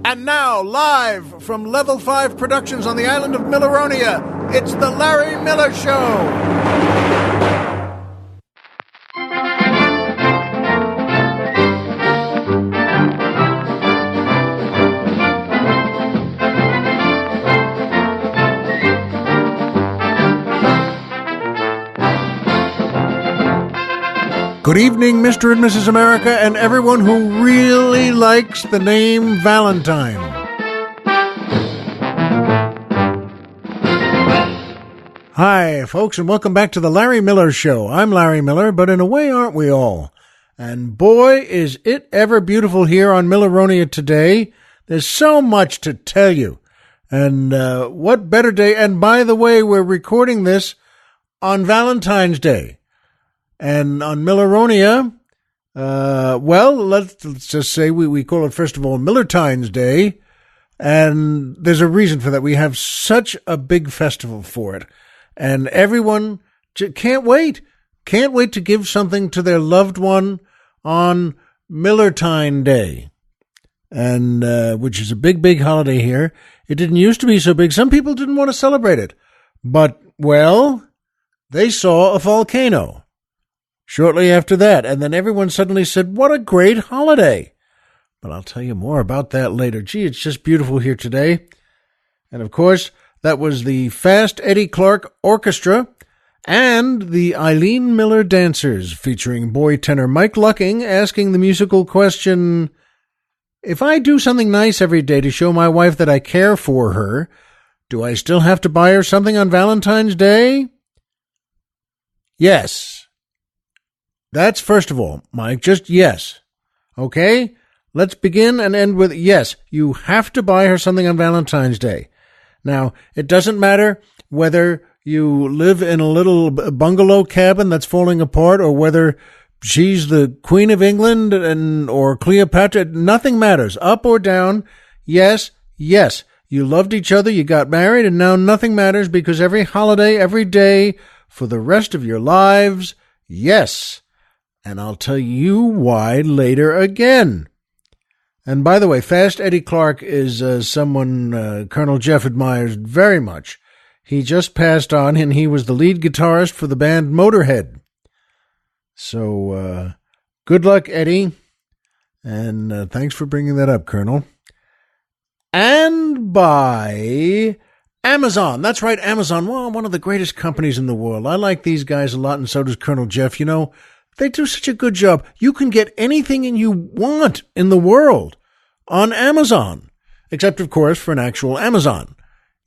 And now, live from Level 5 Productions on the island of Milleronia, it's The Larry Miller Show. Good evening, Mr. and Mrs. America, and everyone who really likes the name Valentine. Hi, folks, and welcome back to the Larry Miller Show. I'm Larry Miller, but in a way, aren't we all? And boy, is it ever beautiful here on Milleronia today. There's so much to tell you. And what better day? And by the way, we're recording this on Valentine's Day. And on Milleronia, let's just say we call it, first of all, Millertine's Day. And there's a reason for that. We have such a big festival for it. And everyone can't wait to give something to their loved one on Millertine Day. And which is a big, big holiday here. It didn't used to be so big. Some people didn't want to celebrate it. But, well, they saw a volcano shortly after that, and then everyone suddenly said, what a great holiday. But I'll tell you more about that later. Gee, it's just beautiful here today. And of course, that was the Fast Eddie Clark Orchestra and the Eileen Miller Dancers, featuring boy tenor Mike Lucking asking the musical question, if I do something nice every day to show my wife that I care for her, do I still have to buy her something on Valentine's Day? Yes. That's first of all, Mike, just yes. Okay? Let's begin and end with yes. You have to buy her something on Valentine's Day. Now, it doesn't matter whether you live in a little bungalow cabin that's falling apart or whether she's the Queen of England or Cleopatra. Nothing matters. Up or down, yes, yes. You loved each other, you got married, and now nothing matters because every holiday, every day, for the rest of your lives, yes. And I'll tell you why later again. And by the way, Fast Eddie Clark is someone Colonel Jeff admires very much. He just passed on, and he was the lead guitarist for the band Motorhead. So, good luck, Eddie. And thanks for bringing that up, Colonel. And by Amazon. That's right, Amazon. Well, one of the greatest companies in the world. I like these guys a lot, and so does Colonel Jeff. You know, they do such a good job. You can get anything you want in the world on Amazon, except, of course, for an actual Amazon.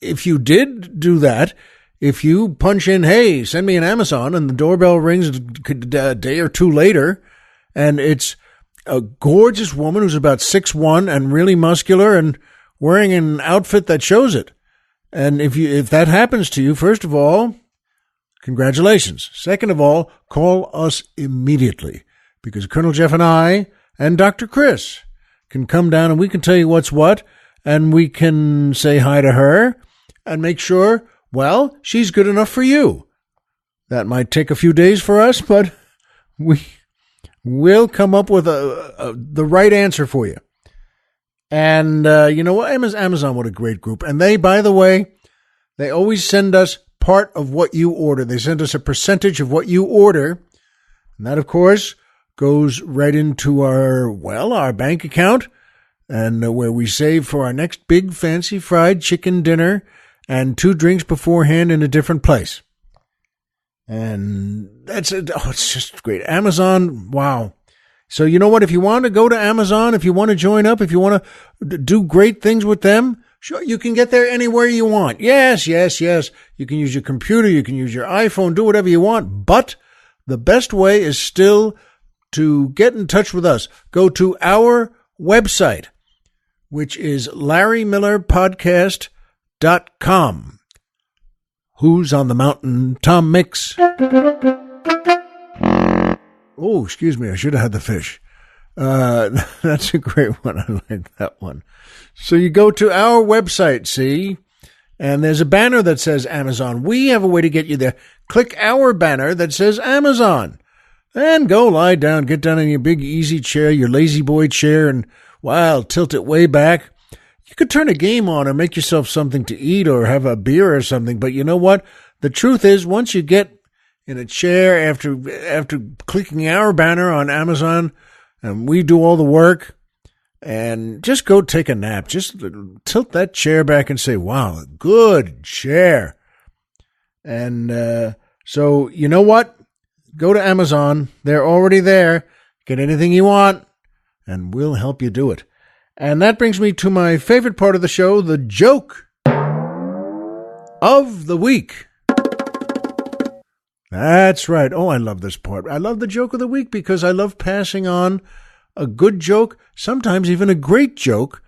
If you did do that, if you punch in, hey, send me an Amazon, and the doorbell rings a day or two later, and it's a gorgeous woman who's about 6'1" and really muscular and wearing an outfit that shows it. And if that happens to you, first of all, congratulations. Second of all, call us immediately because Colonel Jeff and I and Dr. Chris can come down and we can tell you what's what, and we can say hi to her and make sure, well, she's good enough for you. That might take a few days for us, but we'll come up with the right answer for you. And you know what? Amazon, what a great group. And they, by the way, they always send us part of what you order. They send us a percentage of what you order. And that, of course, goes right into our bank account and where we save for our next big fancy fried chicken dinner and 2 drinks beforehand in a different place. And that's it. Oh, it's just great. Amazon, wow. So you know what? If you want to go to Amazon, if you want to join up, if you want to do great things with them, sure, you can get there anywhere you want. Yes, yes, yes. You can use your computer. You can use your iPhone. Do whatever you want. But the best way is still to get in touch with us. Go to our website, which is LarryMillerPodcast.com. Who's on the mountain? Tom Mix. Oh, excuse me. I should have had the fish. That's a great one. I like that one. So you go to our website, see, and there's a banner that says Amazon. We have a way to get you there. Click our banner that says Amazon. And go lie down, get down in your big easy chair, your lazy boy chair, and, wow, tilt it way back. You could turn a game on or make yourself something to eat or have a beer or something. But you know what? The truth is, once you get in a chair after clicking our banner on Amazon, and we do all the work, and just go take a nap. Just tilt that chair back and say, wow, good chair. And so you know what? Go to Amazon. They're already there. Get anything you want, and we'll help you do it. And that brings me to my favorite part of the show, the joke of the week. That's right. Oh, I love this part. I love the joke of the week because I love passing on a good joke, sometimes even a great joke,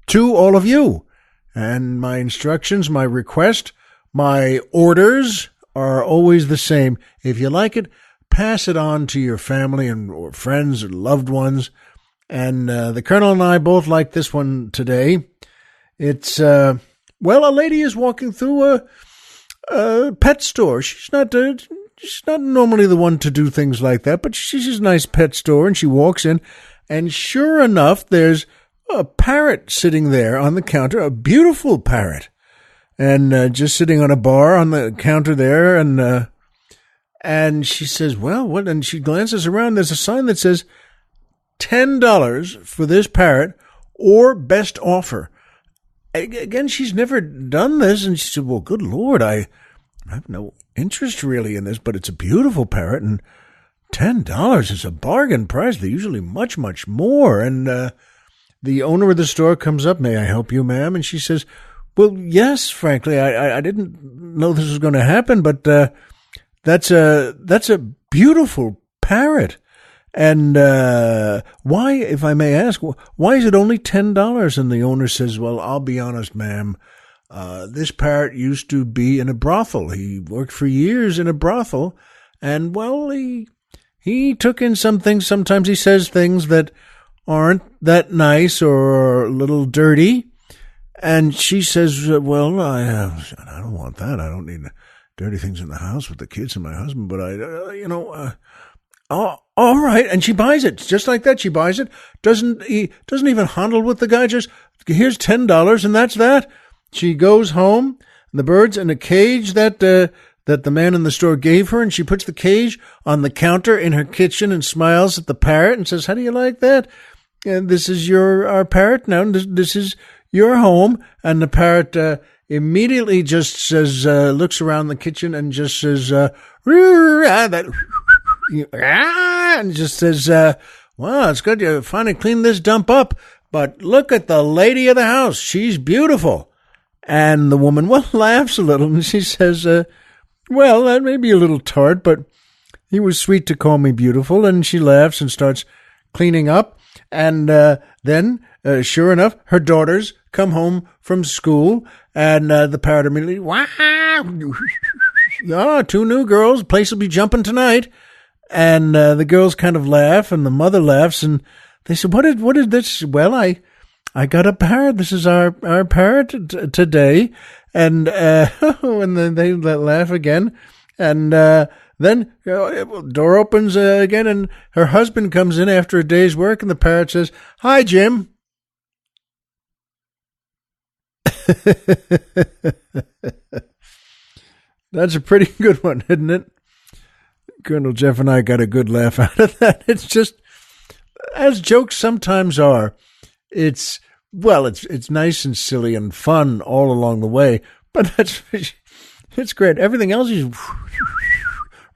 to all of you. And my instructions, my request, my orders are always the same. If you like it, pass it on to your family and or friends or loved ones. And the Colonel and I both like this one today. It's, a lady is walking through a pet store. She's not normally the one to do things like that, but she's a nice pet store, and she walks in, and sure enough, there's a parrot sitting there on the counter, a beautiful parrot, and just sitting on a bar on the counter there, and she says, well, what? And she glances around. There's a sign that says $10 for this parrot or best offer. Again, she's never done this, and she said, well, good Lord, I have no interest really in this, but it's a beautiful parrot, and $10 is a bargain price. They're usually much, much more. And the owner of the store comes up, may I help you, ma'am? And she says, well, yes, frankly, I didn't know this was going to happen, but that's a beautiful parrot. And why, if I may ask, why is it only $10? And the owner says, well, I'll be honest, ma'am. This parrot used to be in a brothel. He worked for years in a brothel, and, well, he took in some things. Sometimes he says things that aren't that nice or a little dirty. And she says, well, I don't want that. I don't need dirty things in the house with the kids and my husband, but oh, all right. And she buys it. Just like that, she buys it. Doesn't even handle with the guy. Just, here's $10 and that's that. She goes home, and the bird's in a cage that the man in the store gave her, and she puts the cage on the counter in her kitchen and smiles at the parrot and says, how do you like that? And this is our parrot now. This is your home. And the parrot immediately just says, looks around the kitchen and just says, and just says, wow, it's good you finally cleaned this dump up, but look at the lady of the house. She's beautiful. And the woman, laughs a little, and she says, well, that may be a little tart, but he was sweet to call me beautiful. And she laughs and starts cleaning up. And then, sure enough, her daughters come home from school, and the parrot immediately, wow, oh, 2 new girls, place will be jumping tonight. And the girls kind of laugh, and the mother laughs, and they said, what is this? Well, I got a parrot. This is our parrot today. And and then they laugh again. And then door opens again, and her husband comes in after a day's work, and the parrot says, hi, Jim. That's a pretty good one, isn't it? Colonel Jeff and I got a good laugh out of that. It's just, as jokes sometimes are, it's nice and silly and fun all along the way, but it's great. Everything else is,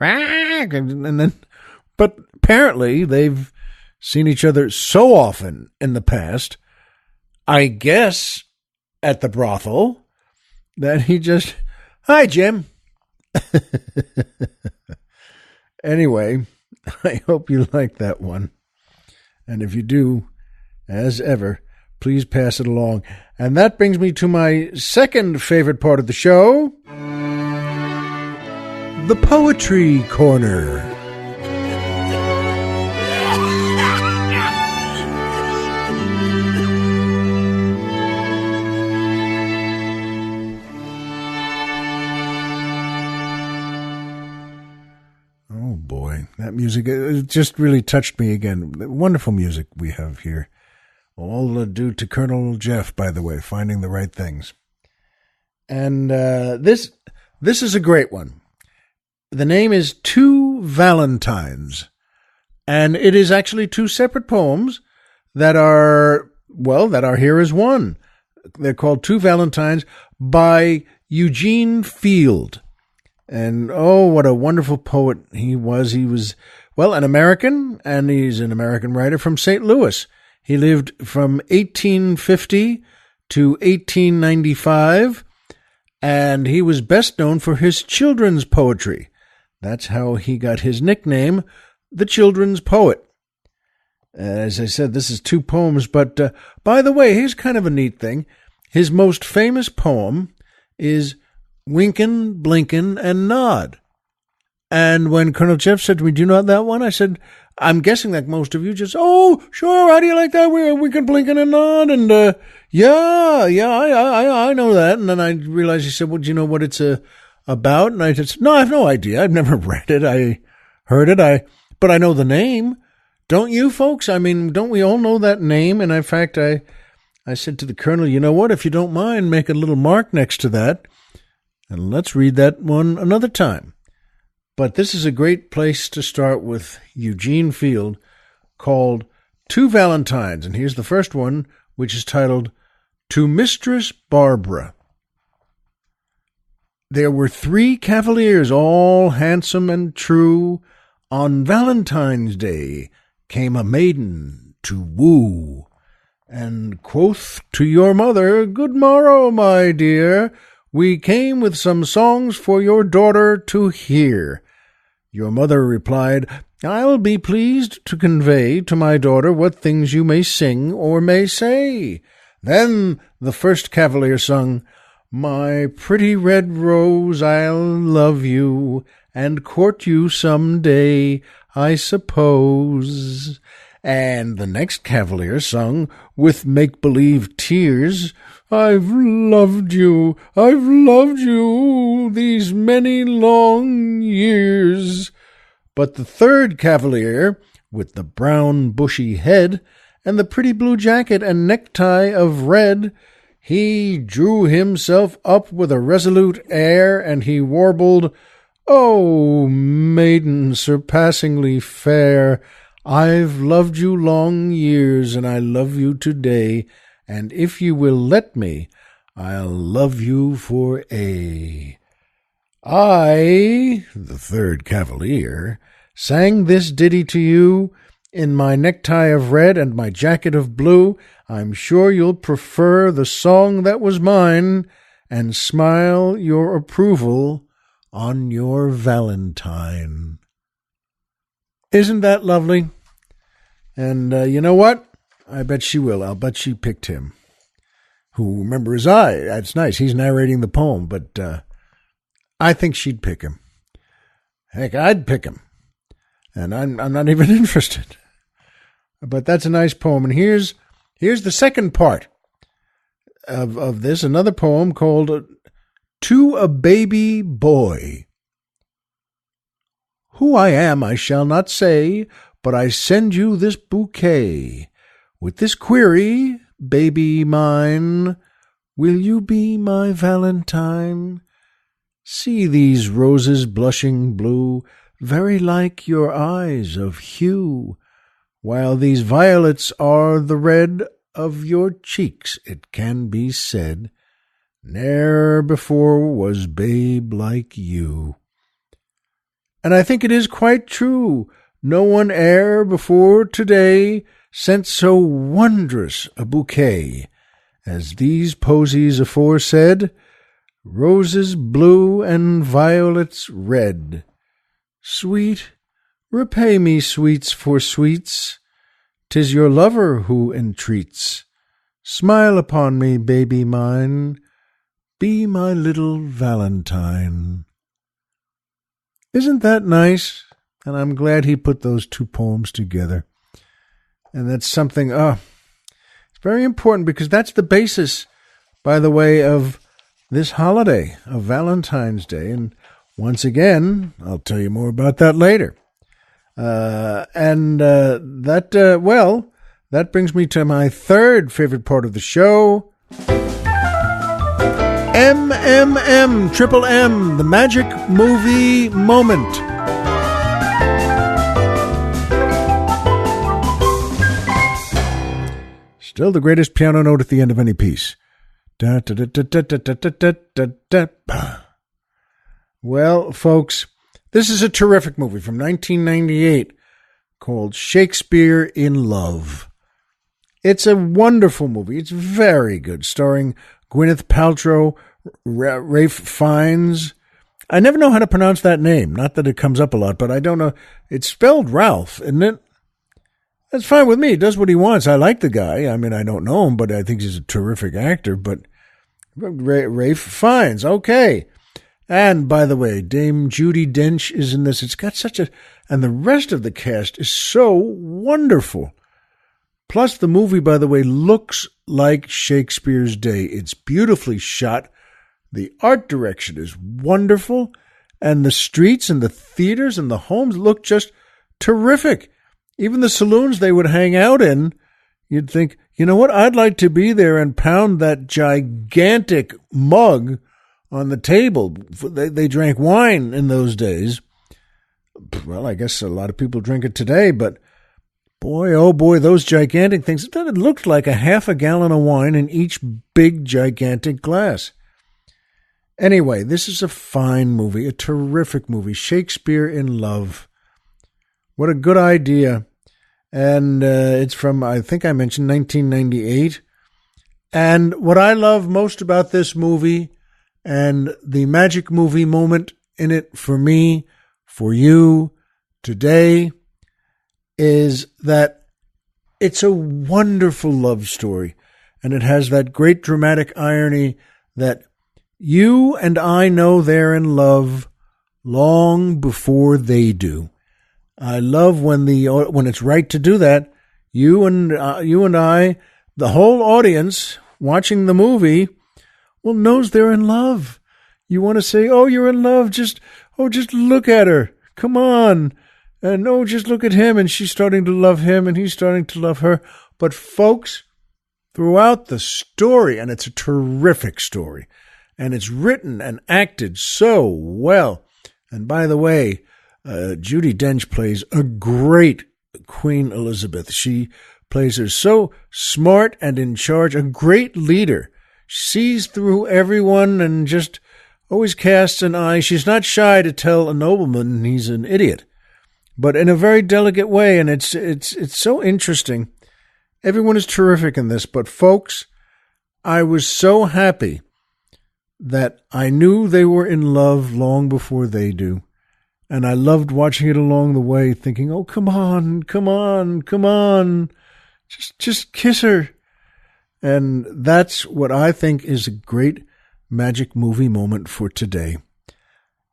and then, but apparently they've seen each other so often in the past, I guess at the brothel, that he just, hi, Jim. Anyway, I hope you like that one. And if you do, as ever, please pass it along. And that brings me to my second favorite part of the show, the Poetry Corner. Oh boy, that music, it just really touched me again. Wonderful music we have here All due to Colonel Jeff, by the way, finding the right things. And this is a great one. The name is Two Valentines, and it is actually two separate poems that are here as one. They're called Two Valentines by Eugene Field. And oh, what a wonderful poet he was. He was, an American, and he's an American writer from St. Louis. He lived from 1850 to 1895, and he was best known for his children's poetry. That's how he got his nickname, the children's poet. As I said, this is two poems, but by the way, here's kind of a neat thing. His most famous poem is Winkin', Blinkin', and Nod. And when Colonel Jeff said to me, do you know that one? I said, I'm guessing that most of you just, oh, sure, how do you like that? Winkin', Blinkin', and Nod. And I know that. And then I realized he said, well, do you know what it's about? And I said, no, I have no idea. I've never read it. I heard it. But I know the name. Don't you folks? I mean, don't we all know that name? And in fact, I said to the Colonel, you know what? If you don't mind, make a little mark next to that. And let's read that one another time. But this is a great place to start with Eugene Field, called Two Valentines. And here's the first one, which is titled, To Mistress Barbara. There were 3 cavaliers, all handsome and true. On Valentine's Day came a maiden to woo. And quoth to your mother, Good morrow, my dear. We came with some songs for your daughter to hear. Your mother replied, I'll be pleased to convey to my daughter what things you may sing or may say. Then the first cavalier sung, My pretty red rose, I'll love you, and court you some day, I suppose. And the next cavalier sung, with make-believe tears, I've loved you these many long years. But the third cavalier, with the brown bushy head, and the pretty blue jacket and necktie of red, he drew himself up with a resolute air, and he warbled, Oh, maiden surpassingly fair, I've loved you long years, and I love you today, and if you will let me, I'll love you for aye. I, the third cavalier, sang this ditty to you in my necktie of red and my jacket of blue. I'm sure you'll prefer the song that was mine, and smile your approval on your Valentine. Isn't that lovely? And you know what? I bet she will. I'll bet she picked him. Who, remember, is I. That's nice. He's narrating the poem, but I think she'd pick him. Heck, I'd pick him. And I'm not even interested. But that's a nice poem. And here's the second part of this, another poem called To a Baby Boy. Who I am I shall not say, but I send you this bouquet. With this query, baby mine, will you be my Valentine? See these roses blushing blue, very like your eyes of hue, while these violets are the red of your cheeks, it can be said, ne'er before was babe like you. And I think it is quite true, no one e'er before today sent so wondrous a bouquet as these posies aforesaid, roses blue and violets red. Sweet, repay me sweets for sweets, 'tis your lover who entreats. Smile upon me, baby mine, be my little Valentine. Isn't that nice? And I'm glad he put those two poems together. And that's something, it's very important because that's the basis, by the way, of this holiday, of Valentine's Day. And once again, I'll tell you more about that later. That that brings me to my third favorite part of the show. Triple M, the magic movie moment. Still the greatest piano note at the end of any piece. Da, da, da, da, da, da, da, da, da, da. Well, folks, this is a terrific movie from 1998 called Shakespeare in Love. It's a wonderful movie. It's very good, starring Gwyneth Paltrow, Ralph Fiennes. I never know how to pronounce that name. Not that it comes up a lot, but I don't know. It's spelled Ralph, isn't it? That's fine with me. He does what he wants. I like the guy. I mean, I don't know him, but I think he's a terrific actor. But Ralph Fiennes, okay. And by the way, Dame Judi Dench is in this. It's got such a... And the rest of the cast is so wonderful. Plus, the movie, by the way, looks like Shakespeare's day. It's beautifully shot. The art direction is wonderful. And the streets and the theaters and the homes look just terrific. Even the saloons they would hang out in, you'd think, you know what, I'd like to be there and pound that gigantic mug on the table. They drank wine in those days. Well, I guess a lot of people drink it today, but boy, oh boy, those gigantic things. It looked like a half a gallon of wine in each big, gigantic glass. Anyway, this is a fine movie, a terrific movie, Shakespeare in Love. What a good idea. And it's from, I think I mentioned, 1998. And what I love most about this movie and the magic movie moment in it for me, for you, today, is that it's a wonderful love story. And it has that great dramatic irony that you and I know they're in love long before they do. I love when it's right to do that. You and I, the whole audience watching the movie, well, knows they're in love. You want to say, "Oh, you're in love." Just look at her. Come on, and no, just look at him, and she's starting to love him, and he's starting to love her. But folks, throughout the story, and it's a terrific story, and it's written and acted so well. And by the way, Judi Dench plays a great Queen Elizabeth. She plays her so smart and in charge, a great leader. She sees through everyone and just always casts an eye. She's not shy to tell a nobleman he's an idiot, but in a very delicate way, and it's so interesting. Everyone is terrific in this, but folks, I was so happy that I knew they were in love long before they do. And I loved watching it along the way, thinking, "Oh, come on, come on, come on. Just kiss her." And that's what I think is a great magic movie moment for today.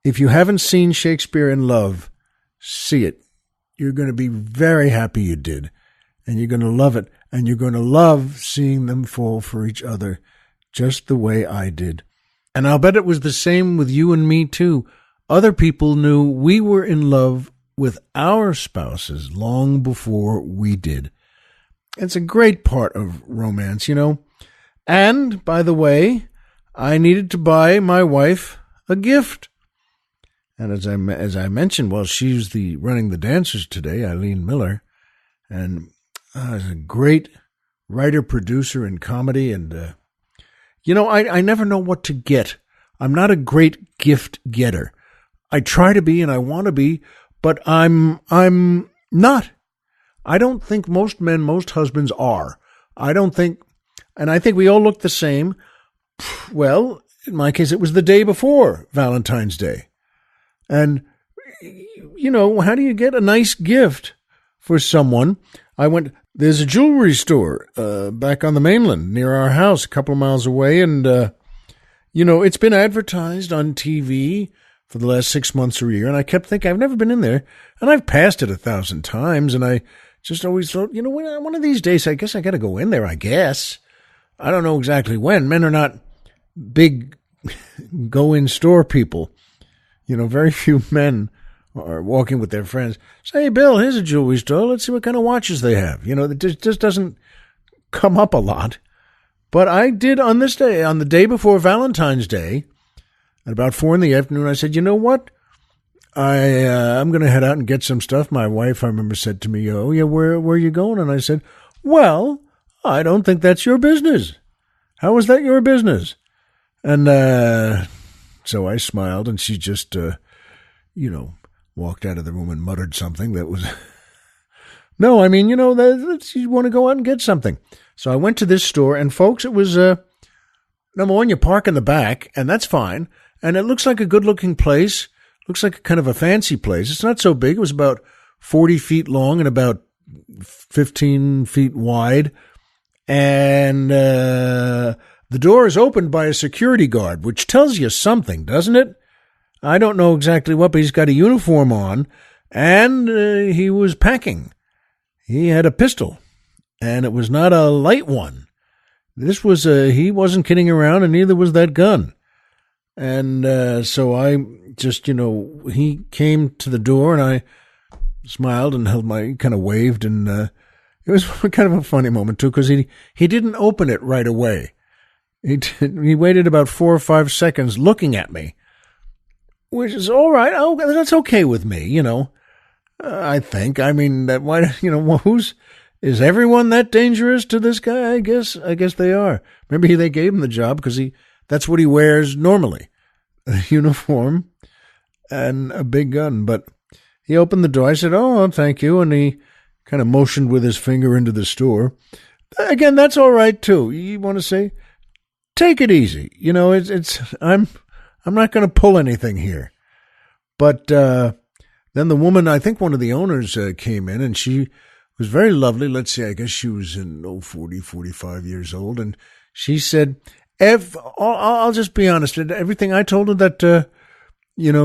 If you haven't seen Shakespeare in Love, see it. You're going to be very happy you did. And you're going to love it. And you're going to love seeing them fall for each other just the way I did. And I'll bet it was the same with you and me, too. Other people knew we were in love with our spouses long before we did. It's a great part of romance, you know. And, by the way, I needed to buy my wife a gift. And as I mentioned, well, she's running the dancers today, Eileen Miller, and is a great writer, producer, and comedy. And, I never know what to get. I'm not a great gift getter. I try to be and I want to be, but I'm not. I don't think most men, most husbands are. I think we all look the same. Well, in my case, it was the day before Valentine's Day. And, how do you get a nice gift for someone? There's a jewelry store back on the mainland near our house, a couple of miles away. And, it's been advertised on TV for the last 6 months or a year, and I kept thinking, I've never been in there, and I've passed it 1,000 times, and I just always thought, one of these days, I guess I got to go in there, I guess. I don't know exactly when. Men are not big go-in store people. Very few men or walking with their friends, say, hey, Bill, here's a jewelry store. Let's see what kind of watches they have. It just doesn't come up a lot. But I did on this day, on the day before Valentine's Day, at about 4 in the afternoon, I said, you know what? I'm going to head out and get some stuff. My wife, I remember, said to me, oh, yeah, where are you going? And I said, well, I don't think that's your business. How is that your business? And so I smiled, and she just, walked out of the room and muttered something that was, no, I mean, you want to go out and get something. So I went to this store, and folks, it was, number one, you park in the back, and that's fine. And it looks like a good-looking place. Looks like kind of a fancy place. It's not so big. It was about 40 feet long and about 15 feet wide. And the door is opened by a security guard, which tells you something, doesn't it? I don't know exactly what, but he's got a uniform on, and he was packing. He had a pistol, and it was not a light one. This was he wasn't kidding around, and neither was that gun. And so I just, he came to the door, and I smiled and kind of waved, and it was kind of a funny moment too, because he didn't open it right away. He waited about 4 or 5 seconds looking at me, which is all right. Oh, that's okay with me, I think. I mean, that why, is everyone that dangerous to this guy? I guess they are. Maybe they gave him the job because that's what he wears normally, a uniform and a big gun. But he opened the door. I said, oh, thank you. And he kind of motioned with his finger into the store. Again, that's all right too. You want to say, take it easy. I'm not going to pull anything here. But then the woman, I think one of the owners came in, and she was very lovely. Let's see, I guess she was 45 years old. And she said, I'll just be honest. Everything I told her that,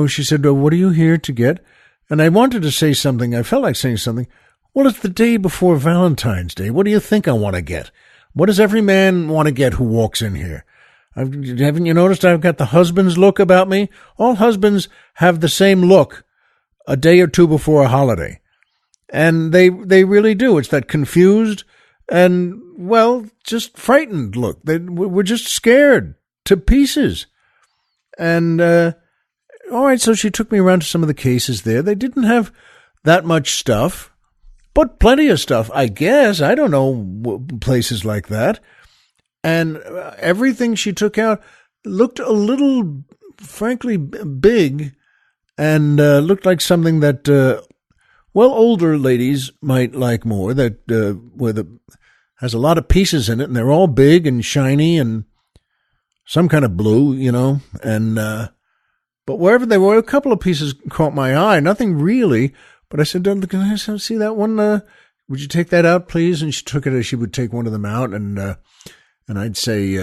she said, well, what are you here to get? And I wanted to say something. I felt like saying something. Well, it's the day before Valentine's Day. What do you think I want to get? What does every man want to get who walks in here? Haven't you noticed I've got the husband's look about me? All husbands have the same look a day or two before a holiday. And they really do. It's that confused and, just frightened look. We're just scared to pieces. And, all right, so she took me around to some of the cases there. They didn't have that much stuff, but plenty of stuff, I guess. I don't know places like that. And everything she took out looked a little, frankly, big and looked like something that, older ladies might like more, that has a lot of pieces in it, and they're all big and shiny and some kind of blue, and but wherever they were, a couple of pieces caught my eye, nothing really, but I said, can I see that one? Would you take that out, please? And she took it as she would take one of them out, and I'd say,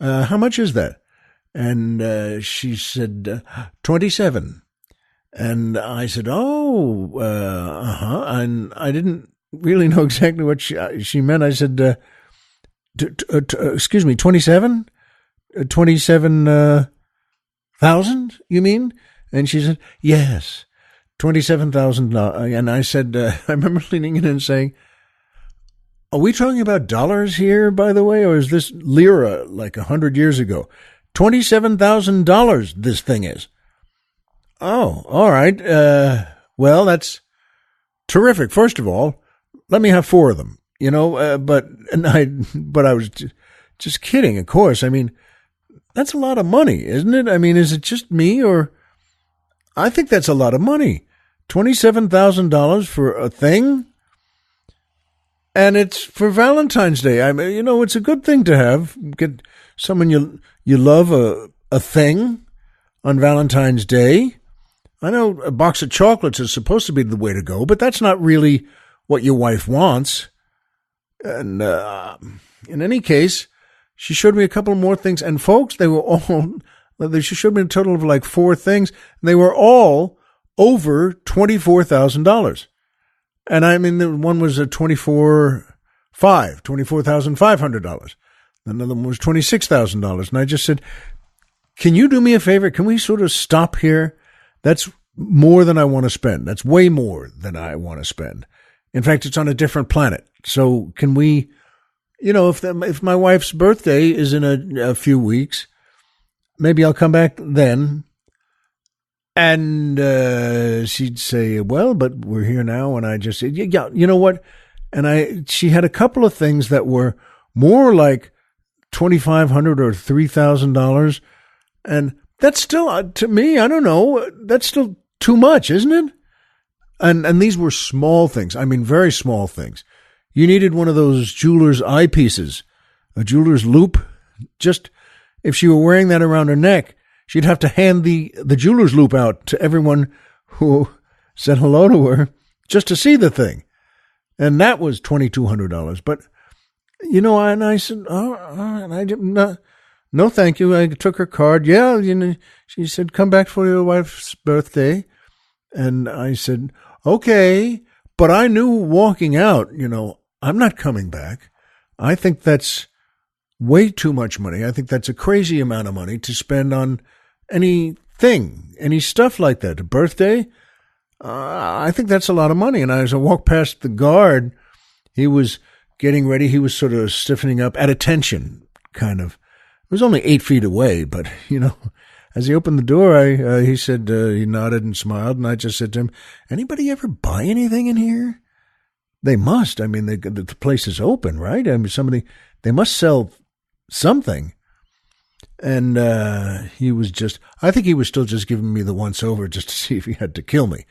how much is that? And she said, 27. And I said, oh, And I didn't really know exactly what she meant. I said, excuse me, 27? 27,000, you mean? And she said, yes, 27,000. And I said, I remember leaning in and saying, are we talking about dollars here, by the way, or is this lira like 100 years ago? $27,000 this thing is. Oh, all right. Well, that's terrific. First of all, let me have 4 of them, but I was just kidding, of course. I mean, that's a lot of money, isn't it? I mean, is it just me, or I think that's a lot of money. $27,000 for a thing? And it's for Valentine's Day. I mean, it's a good thing to have. Get someone you love a thing on Valentine's Day. I know a box of chocolates is supposed to be the way to go, but that's not really what your wife wants. And in any case, she showed me a couple more things. And folks, she showed me a total of like 4 things. And they were all over $24,000. And I mean, the one was a $24,500. Another one was $26,000. And I just said, can you do me a favor? Can we sort of stop here That's more than I want to spend. That's way more than I want to spend. In fact, it's on a different planet. So can we, if my wife's birthday is in a few weeks, maybe I'll come back then. And she'd say, well, but we're here now. And I just said, yeah, you know what? And she had a couple of things that were more like $2,500 or $3,000. And that's still, to me, I don't know, that's still too much, isn't it? And these were small things. I mean, very small things. You needed one of those jeweler's eyepieces, a jeweler's loop. Just if she were wearing that around her neck, she'd have to hand the jeweler's loop out to everyone who said hello to her just to see the thing. And that was $2,200. But, and I said, oh, and I didn't, no, thank you. I took her card. Yeah, she said, come back for your wife's birthday. And I said, okay. But I knew walking out, I'm not coming back. I think that's way too much money. I think that's a crazy amount of money to spend on anything, any stuff like that. A birthday, I think that's a lot of money. And as I walked past the guard, he was getting ready. He was sort of stiffening up at attention, kind of. It was only 8 feet away, but, as he opened the door, he said, he nodded and smiled, and I just said to him, anybody ever buy anything in here? They must. I mean, the place is open, right? I mean, they must sell something. And he was I think he was still just giving me the once over just to see if he had to kill me.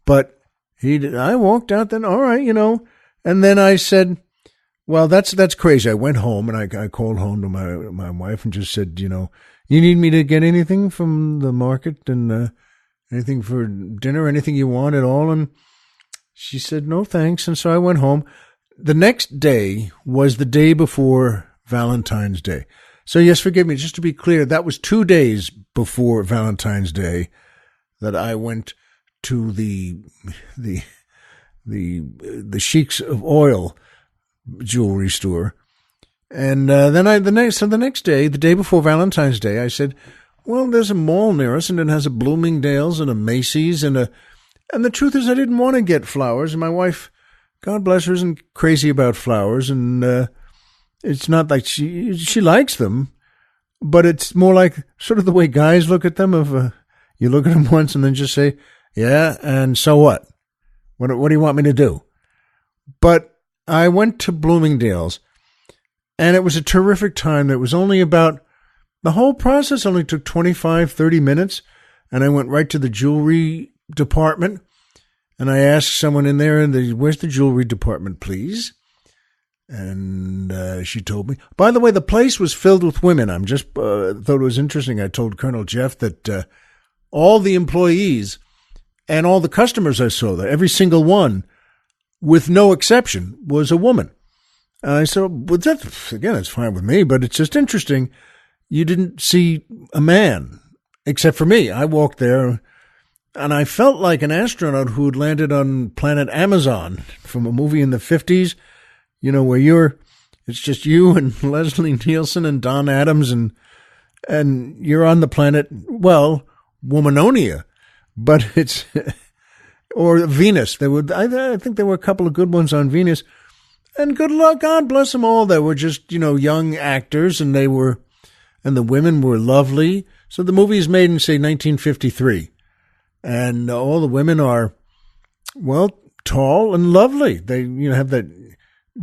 But I walked out then, all right, and then I said, well, that's crazy. I went home and I called home to my wife and just said, you need me to get anything from the market and anything for dinner, anything you want at all? And she said, no, thanks. And so I went home. The next day was the day before Valentine's Day. So yes, forgive me, just to be clear, that was 2 days before Valentine's Day that I went to the Sheiks of Oil jewelry store. And then the next day, the day before Valentine's Day, I said, well, there's a mall near us and it has a Bloomingdale's and a Macy's and the truth is I didn't want to get flowers. And my wife, God bless her, isn't crazy about flowers. And it's not like she likes them, but it's more like sort of the way guys look at them. You look at them once and then just say, yeah, and so what? What do you want me to do? But I went to Bloomingdale's, and it was a terrific time. It was only the whole process only took 25, 30 minutes, and I went right to the jewelry department, and I asked someone in there, where's the jewelry department, please? And she told me. By the way, the place was filled with women. I'm just thought it was interesting. I told Colonel Jeff that all the employees and all the customers I saw there, every single one, with no exception, was a woman. And I said, well, it's fine with me, but it's just interesting. You didn't see a man, except for me. I walked there, and I felt like an astronaut who had landed on planet Amazon from a movie in the 50s, where it's just you and Leslie Nielsen and Don Adams, and you're on the planet, well, Womanonia, but it's... or Venus. I think there were a couple of good ones on Venus. And good luck, God bless them all. They were just, young actors, and the women were lovely. So the movie is made in, say, 1953. And all the women are, well, tall and lovely. They, have that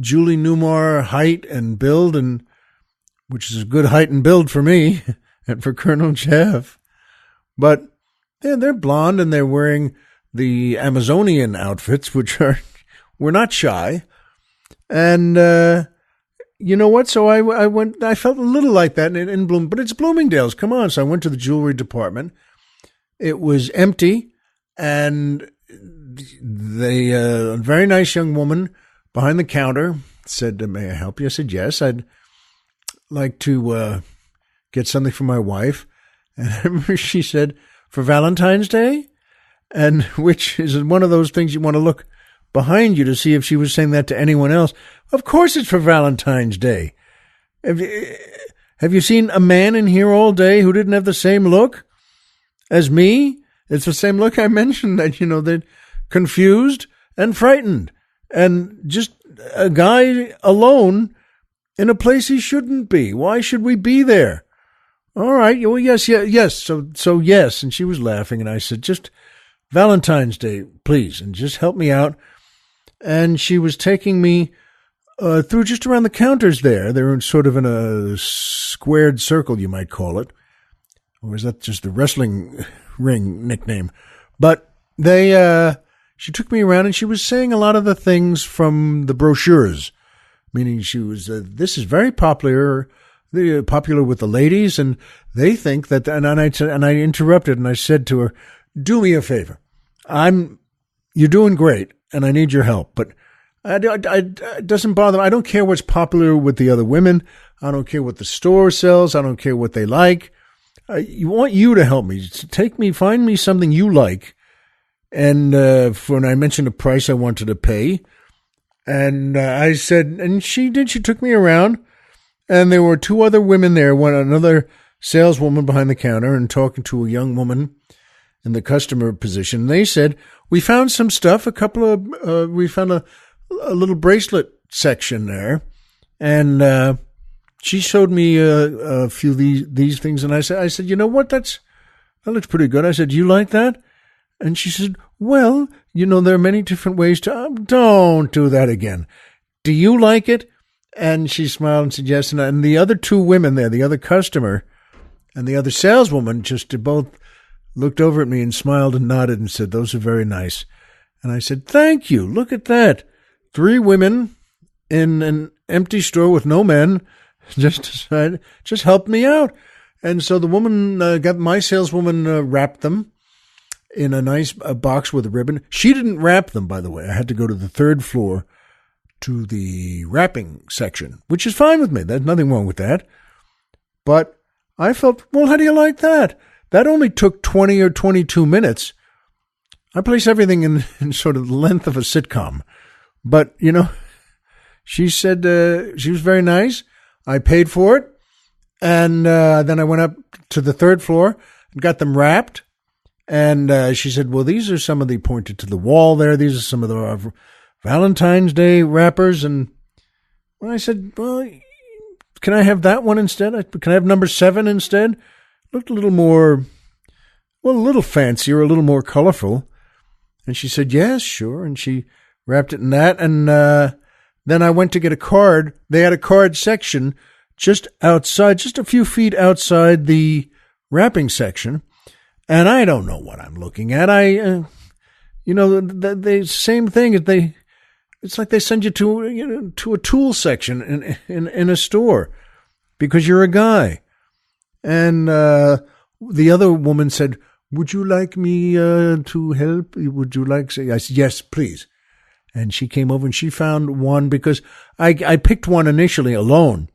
Julie Newmar height and build, which is a good height and build for me and for Colonel Jeff. But they're blonde, and they're wearing the Amazonian outfits, we're not shy. And, you know what? So I felt a little like that in Bloom, but it's Bloomingdale's. Come on. So I went to the jewelry department. It was empty, and a very nice young woman behind the counter said, may I help you? I said, yes, I'd like to get something for my wife. And I remember she said, for Valentine's Day? And which is one of those things you want to look behind you to see if she was saying that to anyone else. Of course it's for Valentine's Day. Have you seen a man in here all day who didn't have the same look as me? It's the same look I mentioned that, they're confused and frightened and just a guy alone in a place he shouldn't be. Why should we be there? All right. Well, yes. So yes. And she was laughing. And I said, just Valentine's Day, please. And just help me out. And she was taking me through just around the counters there. They were sort of in a squared circle, you might call it. Or is that just the wrestling ring nickname? But she took me around and she was saying a lot of the things from the brochures, meaning she was, this is very popular with the ladies, and they think that, and I interrupted and I said to her, do me a favor. You're doing great and I need your help, but it doesn't bother me. I don't care what's popular with the other women. I don't care what the store sells. I don't care what they like. I want you to help me. Find me something you like. And when I mentioned a price I wanted to pay, and I said, and she did. She took me around, and there were two other women there. Another saleswoman behind the counter, and talking to a young woman in the customer position. They said, we found some stuff. We found a little bracelet section there, and she showed me a few of these things, and I said, you know what? That looks pretty good. I said, you like that? And she said, well, there are many different ways to, don't do that again. Do you like it? And she smiled and said, yes. And the other two women there, the other customer and the other saleswoman, just both looked over at me and smiled and nodded and said, those are very nice. And I said, thank you. Look at that. 3 women in an empty store with no men just helped me out. And so the woman my saleswoman wrapped them in a nice box with a ribbon. She didn't wrap them, by the way. I had to go to the 3rd floor to the wrapping section, which is fine with me. There's nothing wrong with that. But I felt, well, how do you like that? That only took 20 or 22 minutes. I place everything in sort of the length of a sitcom. But, she said she was very nice. I paid for it. And then I went up to the 3rd floor and got them wrapped. And she said, well, these are some of the, pointed to the wall there. These are some of the Valentine's Day wrappers. And I said, well, can I have that one instead? Can I have number 7 instead? Looked a little more, well, a little fancier, a little more colorful. And she said, yes, sure. And she wrapped it in that. And then I went to get a card. They had a card section just outside, just a few feet outside the wrapping section. And I don't know what I'm looking at. The same thing. It's like they send you to a tool section in a store because you're a guy. And the other woman said, would you like me to help? Would you like? I said, yes, please. And she came over and she found one because I picked one initially alone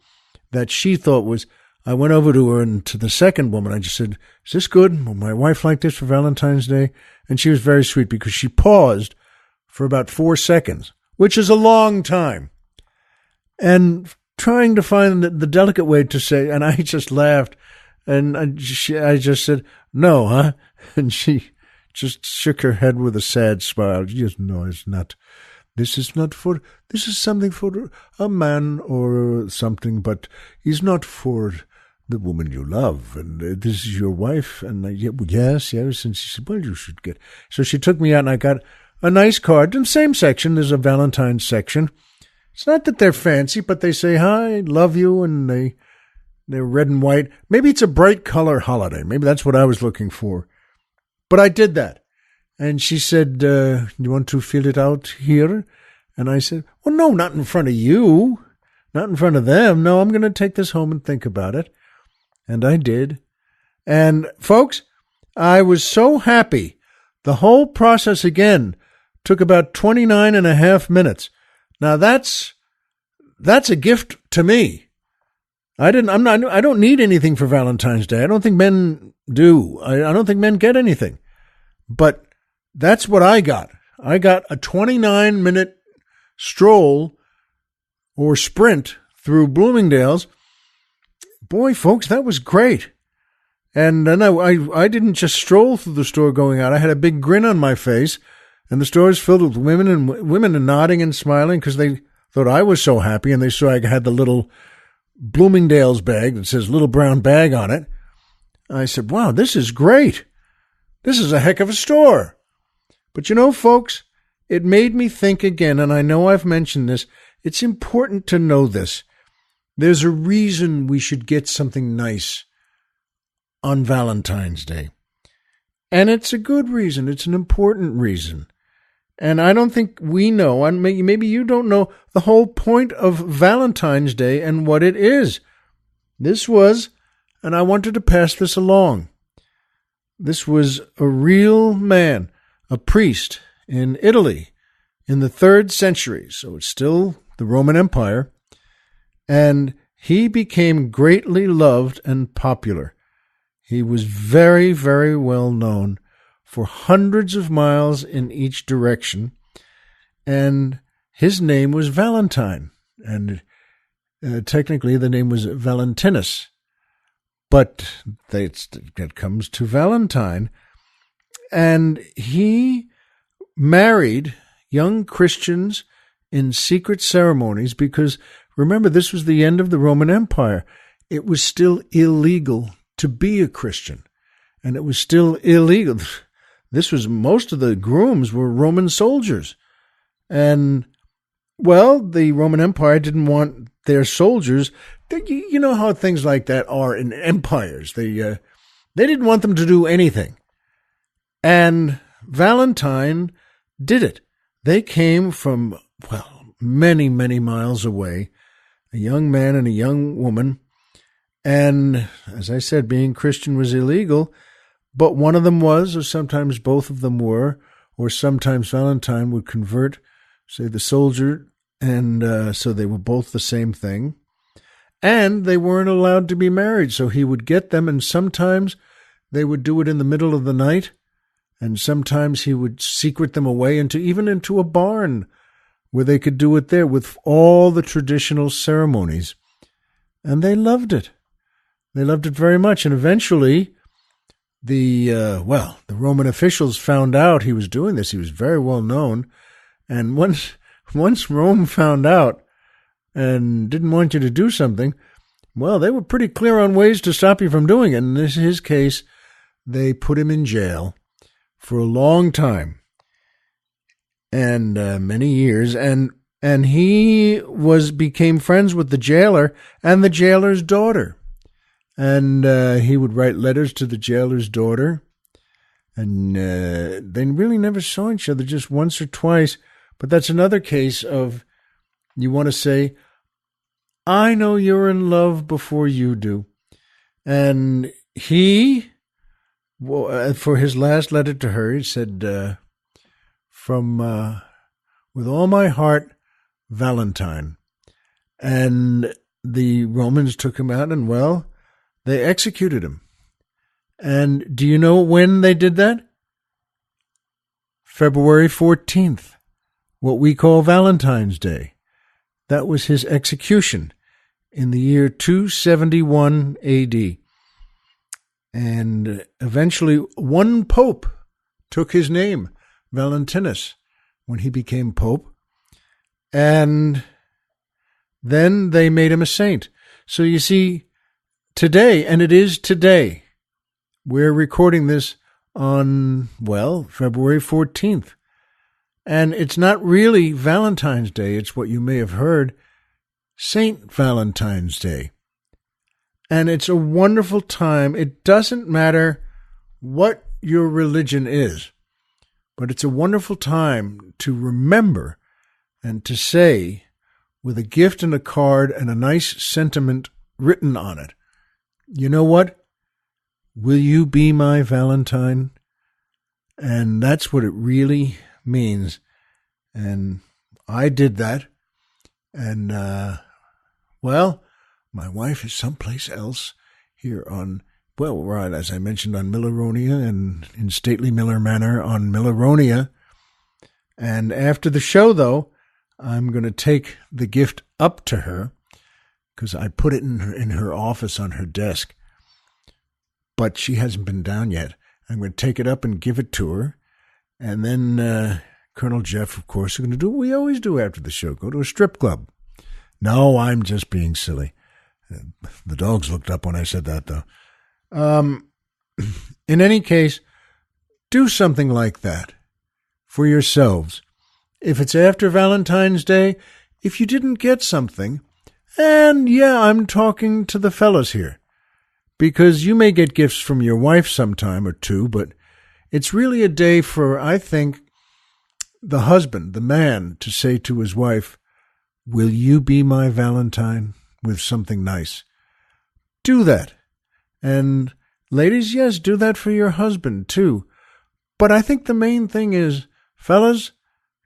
that she thought was. I went over to her and to the second woman. I just said, is this good? Will my wife like this for Valentine's Day? And she was very sweet because she paused for about 4 seconds, which is a long time. And trying to find the delicate way to say, and I just laughed. And I just said, no, huh? And she just shook her head with a sad smile. Just, no, it's not. This is something for a man or something, but it's not for the woman you love. And this is your wife. And yes. And she said, well, you should get. So she took me out and I got a nice card. In the same section, there's a Valentine's section. It's not that they're fancy, but they say, hi, love you. And they're red and white. Maybe it's a bright color holiday. Maybe that's what I was looking for. But I did that. And she said, you want to fill it out here? And I said, well, no, not in front of you. Not in front of them. No, I'm going to take this home and think about it. And I did. And folks, I was so happy. The whole process again took about 29 and a half minutes. Now that's a gift to me. I don't need anything for Valentine's Day. I don't think men do. I don't think men get anything. But that's what I got. I got a 29-minute stroll or sprint through Bloomingdale's. Boy, folks, that was great. And then I didn't just stroll through the store going out. I had a big grin on my face, and the store was filled with women and nodding and smiling because they thought I was so happy, and they saw I had the little Bloomingdale's bag that says Little Brown Bag on it. I said, wow, this is great. This is a heck of a store. But you know, folks, it made me think again, and I know I've mentioned this. It's important to know this. There's a reason we should get something nice on Valentine's Day. And it's a good reason. It's an important reason. And I don't think we know, and maybe you don't know, the whole point of Valentine's Day and what it is. This was, and I wanted to pass this along, this was a real man, a priest in Italy in the 3rd century, so it's still the Roman Empire, and he became greatly loved and popular. He was very, very well known for hundreds of miles in each direction, and his name was Valentine, and technically the name was Valentinus, but that comes to Valentine, and he married young Christians in secret ceremonies because, remember, this was the end of the Roman Empire. It was still illegal to be a Christian, and it was still illegal. This was, most of the grooms were Roman soldiers. And, well, the Roman Empire didn't want their soldiers. You know how things like that are in empires. They didn't want them to do anything. And Valentine did it. They came from, well, many, many miles away, a young man and a young woman. And, as I said, being Christian was illegal. But one of them was, or sometimes both of them were, or sometimes Valentine would convert, say, the soldier, and so they were both the same thing. And they weren't allowed to be married, so he would get them, and sometimes they would do it in the middle of the night, and sometimes he would secret them away even into a barn where they could do it there with all the traditional ceremonies. And they loved it. They loved it very much, and eventually the Roman officials found out he was doing this. He was very well known. And once Rome found out and didn't want you to do something, well, they were pretty clear on ways to stop you from doing it. In his case, they put him in jail for a long time and many years. And he became friends with the jailer and the jailer's daughter. And he would write letters to the jailer's daughter. And they really never saw each other, just once or twice. But that's another case of, you want to say, I know you're in love before you do. And he, for his last letter to her, he said, with all my heart, Valentine. And the Romans took him out and, well, they executed him. And do you know when they did that? February 14th, what we call Valentine's Day. That was his execution in the year 271 AD. And eventually one pope took his name, Valentinus, when he became pope. And then they made him a saint. So you see, today, and it is today, we're recording this on, February 14th. And it's not really Valentine's Day. It's what you may have heard, Saint Valentine's Day. And it's a wonderful time. It doesn't matter what your religion is, but it's a wonderful time to remember and to say, with a gift and a card and a nice sentiment written on it, you know what? Will you be my Valentine? And that's what it really means. And I did that. And, my wife is someplace else here on, right, as I mentioned, on Milleronia and in stately Miller Manor on Milleronia. And after the show, though, I'm going to take the gift up to her because I put it in her office on her desk. but she hasn't been down yet. I'm going to take it up and give it to her. And then Colonel Jeff, of course, are going to do what we always do after the show, go to a strip club. No, I'm just being silly. The dogs looked up when I said that, though. In any case, do something like that for yourselves. If it's after Valentine's Day, if you didn't get something, and yeah, I'm talking to the fellas here, because you may get gifts from your wife sometime or two, but it's really a day for, I think, the husband, the man, to say to his wife, will you be my Valentine, with something nice? Do that. And ladies, yes, do that for your husband too. But I think the main thing is, fellas,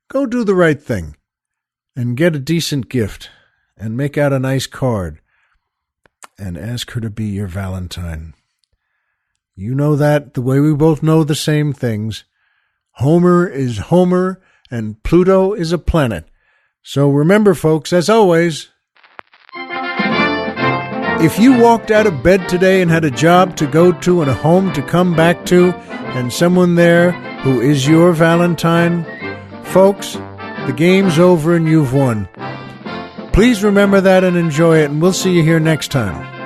go do the right thing and get a decent gift and make out a nice card and ask her to be your Valentine. You know that the way we both know the same things. Homer is Homer and Pluto is a planet. So remember, folks, as always, if you walked out of bed today and had a job to go to and a home to come back to and someone there who is your Valentine, folks, the game's over and you've won. Please remember that and enjoy it, and we'll see you here next time.